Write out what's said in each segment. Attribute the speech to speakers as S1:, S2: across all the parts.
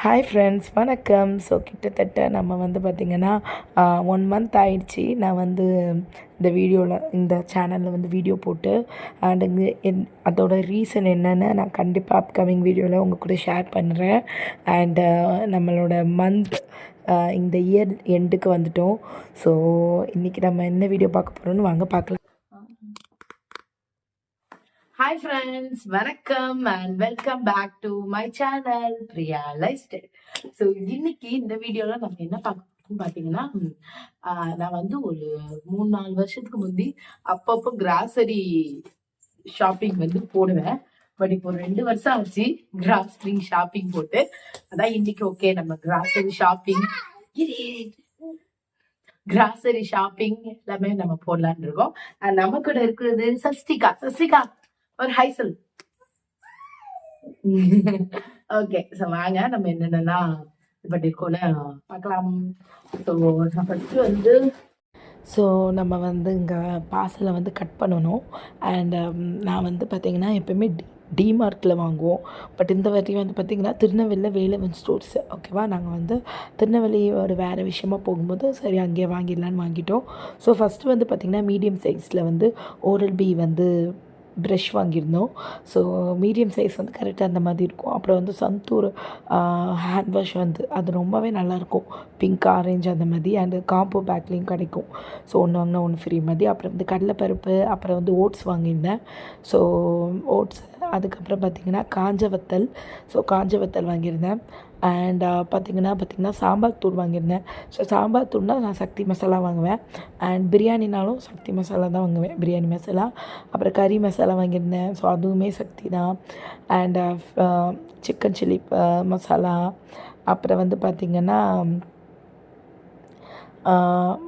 S1: Hi friends, வணக்கம். So கிட்டத்தட்ட நம்ம வந்து பார்த்திங்கன்னா 1 மந்த் ஆயிடுச்சு. நான் வந்து இந்த இந்த சேனலில் வந்து வீடியோ போட்டு அண்டு அதோட ரீசன் என்னென்னு நான் கண்டிப்பாக அப்கமிங் வீடியோவில் உங்கள் கூட ஷேர் பண்ணுறேன். அண்டு நம்மளோட மந்த் இந்த இயர் எண்டுக்கு வந்துட்டோம். ஸோ இன்றைக்கி நம்ம என்ன வீடியோ பார்க்க போகிறோன்னு வாங்க பார்க்கலாம். ஹாய் ஃப்ரெண்ட்ஸ், வணக்கம் and welcome back to my channel Priya lifestyle. So இன்னைக்கு இந்த வீடியோவில் நம்ம என்ன பார்க்கணும்னு பார்த்தீங்கன்னா, நான் வந்து ஒரு 3-4 வருஷத்துக்கு முந்தி அப்பப்போ கிராசரி ஷாப்பிங் வந்து போடுவேன். பட் இப்போ 2 வருஷம் ஆச்சு கிராசரி ஷாப்பிங் போட்டு. அதான் இன்னைக்கு ஓகே நம்ம கிராசரி ஷாப்பிங் எல்லாமே நம்ம போடலான்னு இருக்கோம். நம்ம கூட இருக்கிறது சஸ்திகா ஒரு ஹை சொல். ஓகே, ஸோ வாங்க நம்ம என்னென்னலாம் இது பண்ணியிருக்கோன்னு பார்க்கலாம். ஸோ நான் ஃபஸ்ட்டு வந்து நம்ம வந்து இங்கே பார்சலை வந்து கட் பண்ணணும். அண்ட் நான் வந்து பார்த்திங்கன்னா எப்போயுமே டிமார்ட்டில் வாங்குவோம். பட் இந்த வாட்டி வந்து பார்த்திங்கன்னா திருநெல்வேலியில் வேலவன் ஸ்டோர்ஸ் ஓகேவா. நாங்கள் வந்து திருநெல்வேலி ஒரு வேறு விஷயமா போகும்போது சரி அங்கேயே வாங்கிடலான்னு வாங்கிட்டோம். ஸோ ஃபஸ்ட்டு வந்து பார்த்திங்கன்னா மீடியம் சைஸில் வந்து ஓரல் பி வந்து ப்ரஷ் வாங்கியிருந்தோம். ஸோ மீடியம் சைஸ் வந்து கரெக்டாக அந்த மாதிரி இருக்கும். அப்புறம் வந்து சந்தூர் ஹேண்ட் வாஷ் வந்து அது ரொம்பவே நல்லாயிருக்கும். பிங்க் ஆரஞ்சு அந்த மாதிரி அண்டு காம்போ பேக்லேயும் கிடைக்கும். ஸோ ஒன்று வாங்கினா ஒன்று ஃப்ரீ மாதிரி. அப்புறம் வந்து கடலைப்பருப்பு, அப்புறம் வந்து ஓட்ஸ் வாங்கியிருந்தேன். ஸோ ஓட்ஸ், அதுக்கப்புறம் பார்த்திங்கன்னா காஞ்ச வத்தல் வாங்கியிருந்தேன். அண்ட் பார்த்திங்கன்னா சாம்பார் தூள் வாங்கியிருந்தேன். ஸோ சாம்பார் தூள்னால் நான் சக்தி மசாலா வாங்குவேன். அண்ட் பிரியாணினாலும் சக்தி மசாலா தான் வாங்குவேன், பிரியாணி மசாலா. அப்புறம் கறி மசாலா வாங்கியிருந்தேன். ஸோ அதுவுமே சக்தி தான். And chicken chilli masala. அப்புறம் வந்து பார்த்திங்கன்னா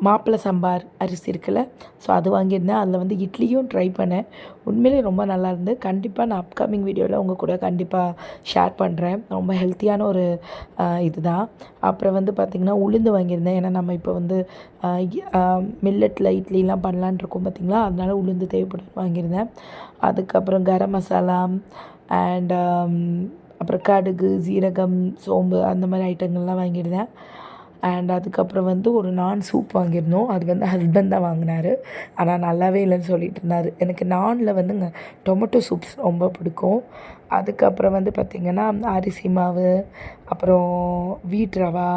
S1: மாப்பிள்ளை சம்பார் அரிசி இருக்குல்ல, ஸோ அது வாங்கியிருந்தேன். அதில் வந்து இட்லியும் ட்ரை பண்ணேன். உண்மையிலே ரொம்ப நல்லாயிருந்து. கண்டிப்பாக நான் அப்கமிங் வீடியோவில் உங்கள் கூட கண்டிப்பாக ஷேர் பண்ணுறேன். ரொம்ப ஹெல்த்தியான ஒரு இது தான். அப்புறம் வந்து பார்த்திங்கன்னா உளுந்து வாங்கியிருந்தேன். ஏன்னா நம்ம இப்போ வந்து மில்லட்டில் இட்லிலாம் பண்ணலான் இருக்கோம் பார்த்திங்களா, அதனால் உளுந்து தேவைப்படும் வாங்கியிருந்தேன். அதுக்கப்புறம் கரம் மசாலா அண்ட் அப்புறம் கடுகு, ஜீரகம், சோம்பு அந்த மாதிரி ஐட்டங்கள்லாம் வாங்கியிருந்தேன். அண்ட் அதுக்கப்புறம் வந்து ஒரு நான் சூப் வாங்கியிருந்தோம். அது வந்து ஹஸ்பண்ட் தான் வாங்கினார். ஆனால் நல்லாவே இல்லைன்னு சொல்லிட்டு இருந்தார். எனக்கு நானில் வந்துங்க டொமேட்டோ சூப்ஸ் ரொம்ப பிடிக்கும். அதுக்கப்புறம் வந்து பார்த்திங்கன்னா அரிசி மாவு, அப்புறம் வீட் ரவா,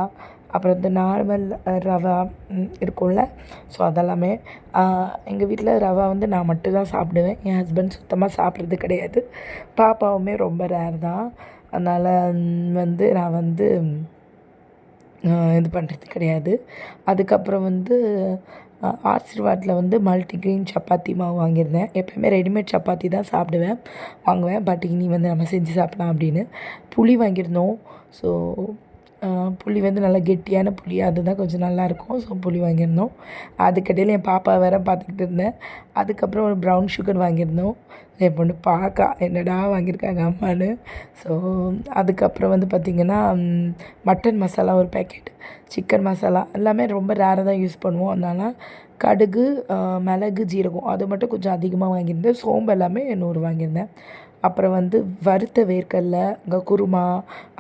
S1: அப்புறம் இந்த நார்மல் ரவா இருக்கும்ல, ஸோ அதெல்லாமே. எங்கள் வீட்டில் ரவா வந்து நான் மட்டும்தான் சாப்பிடுவேன். என் ஹஸ்பண்ட் சுத்தமாக சாப்பிட்றது கிடையாது. பாப்பாவுமே ரொம்ப ரேர் தான். அதனால் வந்து நான் வந்து இது பண்ணுறது கிடையாது. அதுக்கப்புறம் வந்து ஆசீர்வாதில் வந்து மல்டிக்ரெயின் சப்பாத்தி மாவு வாங்கியிருந்தேன். எப்போயுமே ரெடிமேட் சப்பாத்தி தான் வாங்குவேன். பட் இனி வந்து நம்ம செஞ்சு சாப்பிட்லாம் அப்படின்னு புளி வாங்கியிருந்தோம். ஸோ புளி வந்து நல்லா கெட்டியான புளி, அதுதான் கொஞ்சம் நல்லாயிருக்கும். ஸோ புளி வாங்கியிருந்தோம். அதுக்கடையில் என் பாப்பா வேறு பார்த்துக்கிட்டு இருந்தேன். அதுக்கப்புறம் ஒரு ப்ரௌன் சுகர் வாங்கியிருந்தோம். என் பொண்ணு பார்க்கா என்னடா வாங்கியிருக்காங்க அம்மானு. ஸோ அதுக்கப்புறம் வந்து பார்த்திங்கன்னா மட்டன் மசாலா ஒரு பேக்கெட், சிக்கன் மசாலா எல்லாமே ரொம்ப ரேராக தான் யூஸ் பண்ணுவோம். அதனால் கடுகு, மிளகு, ஜீரகம் அது மட்டும் கொஞ்சம் அதிகமாக வாங்கியிருந்தேன். சோம்பு எல்லாமே 100 வாங்கியிருந்தேன். அப்புறம் வந்து வறுத்த வேர்க்கடலை, குருமா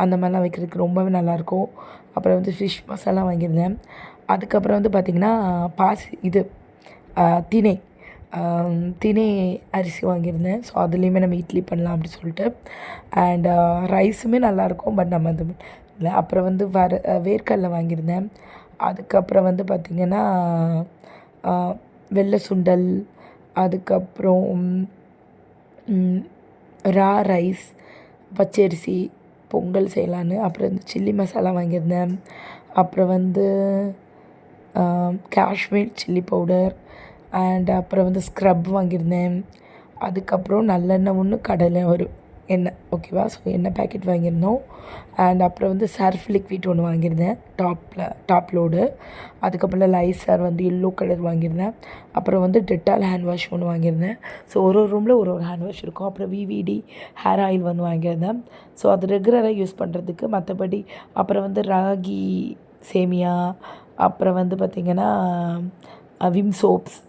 S1: அந்த மாதிரிலாம் வைக்கிறதுக்கு ரொம்பவே நல்லாயிருக்கும். அப்புறம் வந்து ஃபிஷ் மசாலா வாங்கியிருந்தேன். அதுக்கப்புறம் வந்து பார்த்திங்கன்னா திணை திணை அரிசி வாங்கியிருந்தேன். ஸோ அதுலேயுமே நம்ம இட்லி பண்ணலாம் அப்படி சொல்லிட்டு. அண்ட் ரைஸுமே நல்லாயிருக்கும். பட் நம்ம அது இல்லை. அப்புறம் வந்து வேர்க்கடலை வாங்கியிருந்தேன். அதுக்கப்புறம் வந்து பார்த்திங்கன்னா வெள்ளை சுண்டல், அதுக்கப்புறம் ரைஸ், பச்சரிசி பொங்கல் செய்யலான்னு. அப்புறம் இந்த சில்லி மசாலா வாங்கியிருந்தேன். அப்புறம் வந்து காஷ்மீர் சில்லி பவுடர் அண்ட் அப்புறம் வந்து ஸ்க்ரப் வாங்கியிருந்தேன். அதுக்கப்புறம் நல்லெண்ணெய் ஒன்று, கடலை ஒரு எண்ணெய் ஓகேவா. ஸோ எண்ணெய் பேக்கெட் வாங்கியிருந்தோம். அண்ட் அப்புறம் வந்து சர்ஃப் லிக்விட் ஒன்று வாங்கியிருந்தேன், டாப் லோடு. அதுக்கப்புறம் லைசர் வந்து எல்லோ கலர் வாங்கியிருந்தேன். அப்புறம் வந்து டெட்டால் ஹேண்ட் வாஷ் ஒன்று வாங்கியிருந்தேன். ஸோ ஒரு ரூமில் ஒரு ஹேண்ட் வாஷ் இருக்கும். அப்புறம் விவிடி ஹேர் ஆயில் ஒன்று வாங்கியிருந்தேன். ஸோ அது ரெகுலராக யூஸ் பண்ணுறதுக்கு. மற்றபடி அப்புறம் வந்து ராகி சேமியா, அப்புறம் வந்து பார்த்திங்கன்னா விம் சோப்ஸ்,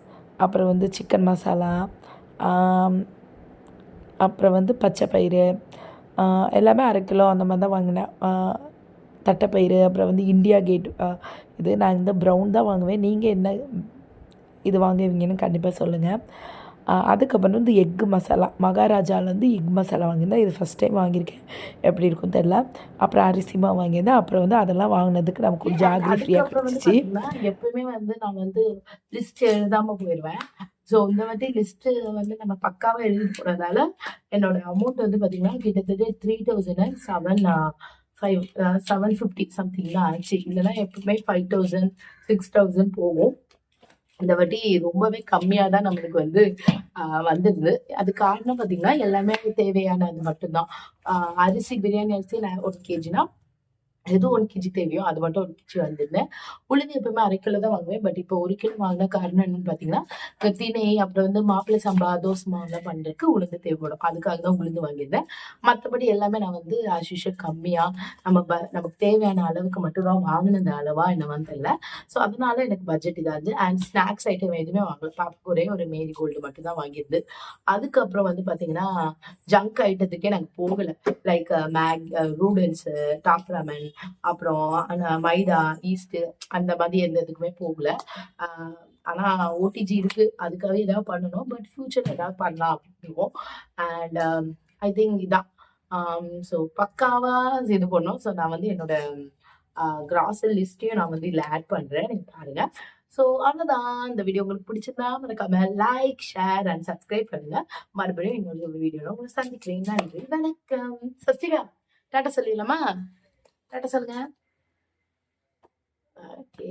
S1: அப்புறம் வந்து சிக்கன் மசாலா, அப்புறம் வந்து பச்சை பயிறு எல்லாமே 1/2 கிலோ அந்த மாதிரி தான் வாங்கினேன். தட்டைப்பயிறு, அப்புறம் வந்து இண்டியா கேட் இது நான் இந்த ப்ரௌன் தான் வாங்குவேன். நீங்கள் என்ன இது வாங்குவீங்கன்னு கண்டிப்பாக சொல்லுங்கள். அதுக்கப்புறம் வந்து எக்கு மசாலா, மகாராஜாலேருந்து எக் மசாலா வாங்கியிருந்தேன். இது ஃபஸ்ட் டைம் வாங்கியிருக்கேன், எப்படி இருக்கும்னு தெரில. அப்புறம் அரிசி மாவு வாங்கியிருந்தேன். அப்புறம் வந்து அதெல்லாம் வாங்கினதுக்கு நமக்கு ஒரு ஜாகரி ஃப்ரீயாக
S2: அதுக்கப்புறம் வந்து
S1: கிடச்சிச்சு.
S2: பாத்தீங்கன்னா எப்பவுமே வந்து நான் வந்து லிஸ்ட் எழுதாம போயிடுவேன். ஸோ இந்த வாட்டி லிஸ்ட் வந்து நம்ம பக்காவா எழுதிட்டு போறதால என்னோட அமௌண்ட் வந்து பாத்தீங்கன்னா கிட்டத்தட்ட 750 சம்திங் தான் ஆச்சு. இல்லைன்னா எப்பவுமே 5000 6000 போகும். இந்த வாட்டி ரொம்பவே கம்மியா தான் நம்மளுக்கு வந்து வந்திருது. அது காரணம் பாத்தீங்கன்னா எல்லாமே தேவையானது மட்டும்தான். அரிசி பிரியாணி அரிசி நான் 1 கேஜினா எது 1 கேஜி தேவையோ அது மட்டும் 1 கேஜி வாங்கியிருந்தேன். உளுந்து எப்பவுமே 1/2 கிலோ தான் வாங்குவேன். பட் இப்போ 1 கிலோ வாங்கின காரணம் என்னன்னு பார்த்தீங்கன்னா, இந்த திணை அப்புறம் வந்து மாப்பிளை சம்பா, தோசை மாவுலாம் பண்றதுக்கு உளுந்து தேவைப்படும். அதுக்காக தான் உளுந்து வாங்கியிருந்தேன். மத்தபடி எல்லாமே நான் வந்து ஆஸ் யூசுவல் கம்மியா நமக்கு தேவையான அளவுக்கு மட்டும் தான் வாங்குனது அளவா என்னவான்னு தெரியல. ஸோ அதனால எனக்கு பட்ஜெட் இதாச்சு. அண்ட் ஸ்நாக்ஸ் ஐட்டம் எதுவுமே வாங்கல. பாப்பாக்கு ஒரே ஒரு மேரி கோல்டு மட்டும் தான் வாங்கியிருந்து. அதுக்கப்புறம் வந்து பார்த்தீங்கன்னா, ஜங்க் ஐட்டத்துக்கே நாங்க போகல. லைக் நூடுல்ஸு, டாப் ராமன் அப்புறம் மைதா, ஈஸ்ட் அந்த மாதிரி எந்த இதுக்குமே போகல. ஆனா ஓடிஜி இருக்கு. அதுக்காக ஏதாவது பண்ணணும். பட் ஃபியூச்சர்ல ஏதாவது பண்ணலாம் அப்படின்னுவோம். அண்ட் ஐ திங்க் இதான். ஸோ பக்காவா இது பண்ணோம். ஸோ நான் வந்து என்னோட கிராசரி லிஸ்ட்டையும் நான் வந்து இதில் ஆட் பண்றேன். நீங்க பாருங்க. ஸோ அவ்வளோதான். இந்த வீடியோ உங்களுக்கு பிடிச்சிருந்தா மறக்காம லைக், ஷேர் அண்ட் சப்ஸ்கிரைப் பண்ணுங்க. மறுபடியும் இன்னொரு வீடியோல உங்களை சந்திக்கிறேன். நன்றி, வணக்கம். சஸ்திகா டாட்டா சொல்லிடலாமா? டாட்டா சொல்லுங்க. ஓகே.